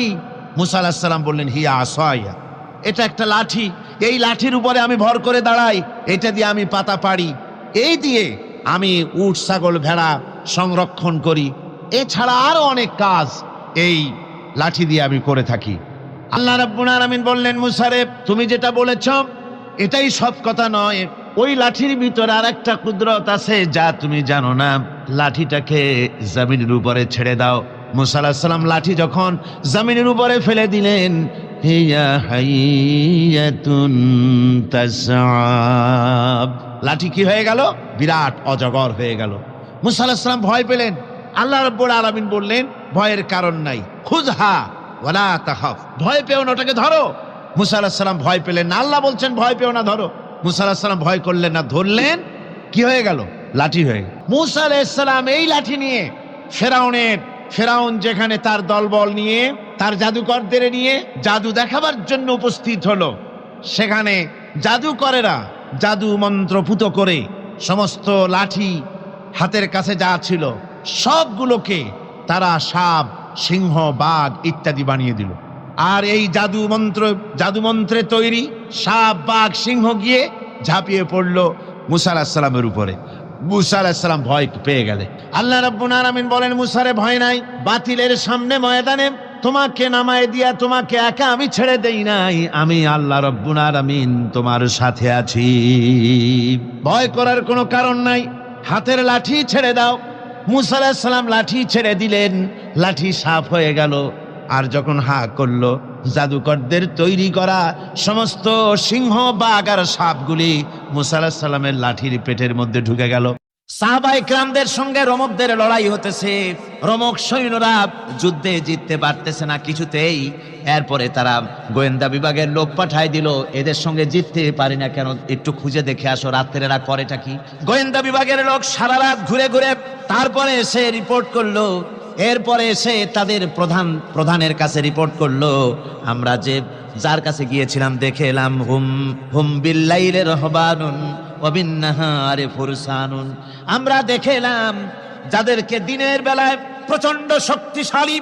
কি? মুসা আলাইহিস সালাম বললেন, হিয়া আসায়া, এটা একটা লাঠি, এই লাঠির উপরে আমি ভর করে দাঁড়াই, এটা দিয়ে আমি পাতা পাড়ি, এই দিয়ে আমি উট ছাগল ভেড়া সংরক্ষণ করি, এছাড়া আরো অনেক কাজ এই লাঠি দিয়ে আমি করে থাকি। আল্লাহ রাব্বুল আলামিন বললেন, মুসা রে, তুমি যেটা বলেছ এটাই সব কথা নয়, ওই লাঠির ভিতরে আর একটা কুদরত আছে যা তুমি জানো না, লাঠিটাকে জমিনের উপরে ছেড়ে দাও। মুসা আলাইহিস সালাম লাঠি যখন জমিনের উপরে ফেলে দিলেন, হিয়া হাইয়াতুন তাসআব, লাঠি কি হয়ে গেল? বিরাট অজগর হয়ে গেল। মুসা আলাইহিস সালাম ভয় পেলেন। আল্লাহ রাব্বুল আলামিন বললেন, ভয়ের কারণ নাই, খুযহা ওয়ালা তাখাফ, ভয় পেও না, ওটাকে ধরো। মুসা আলাইহিস সালাম ভয় পেলেন না, আল্লাহ বলছেন ভয় পেও না, ধরো। মুসা আলাইহিস সালাম ভয় করলেন না, ধরলেন, কি হয়ে গেল? লাঠি হয়ে গেল। মুসা আলাইহিস সালাম এই লাঠি নিয়ে ফেরাউন যেখানে তার দলবল নিয়ে, তার জাদুকরদের নিয়ে জাদু দেখাবার জন্য উপস্থিত হলো, সেখানে জাদুকরেরা জাদু মন্ত্রপুত করে সমস্ত লাঠি হাতের কাছে যা ছিল সবগুলোকে তারা সাপ, সিংহ, বাঘ ইত্যাদি বানিয়ে দিল। আর এই জাদুমন্ত্রে তৈরি সাপ, বাঘ, সিংহ গিয়ে ঝাঁপিয়ে পড়ল মুসা আলাইহিস সালামের উপরে। মুসা আলাইহিস সালাম ভয় পেয়ে গেলেন। আল্লাহ রাব্বুল আলামিন বলেন, মুসা রে, ভয় নাই, বাতিলের সামনে ময়দানে তোমাকে নামায় দিয়া তোমাকে একা আমি ছেড়ে দেই নাই, আমি আল্লাহ রাব্বুল আলামিন তোমার সাথে আছি, ভয় করার কোনো কারণ নাই, হাতের লাঠি ছেড়ে দাও। মুসা আলাইহিস সালাম লাঠি ছেড়ে দিলেন, লাঠি সাপ হয়ে গেল। আর যখন হা করলো, জাদুকরদের তৈরি করা সমস্ত সিংহ, বাঘ আর সাপগুলি মুসা আলাইহিস সালামের লাঠির পেটের মধ্যে ঢুকে গেল। সাহাবায়ে কেরামদের সঙ্গে রোমকদের লড়াই হতেছে, রোমক সৈন্যরা যুদ্ধে জিততে পারতেছে না কিছুতেই। এরপরে তারা গোয়েন্দা বিভাগের লোক পাঠায় দিল, এদের সঙ্গে জিততে পারি না কেন, একটু খুঁজে দেখে আসো রাত্রে এরা করেটা কি। গোয়েন্দা বিভাগের লোক সারা রাত ঘুরে ঘুরে তারপরে এসে রিপোর্ট করলো। এরপরে এসে তাদের প্রধানের কাছে রিপোর্ট করলো, আমরা যার কাছে গিয়েছিলাম দেখে এলাম, হুম বিল্লাইলি রাহবানুন ওয়া বিন্নাহারি ফুরসানুন, আমরা দেখে এলাম যাদেরকে দিনের বেলায় প্রচন্ড শক্তিশালী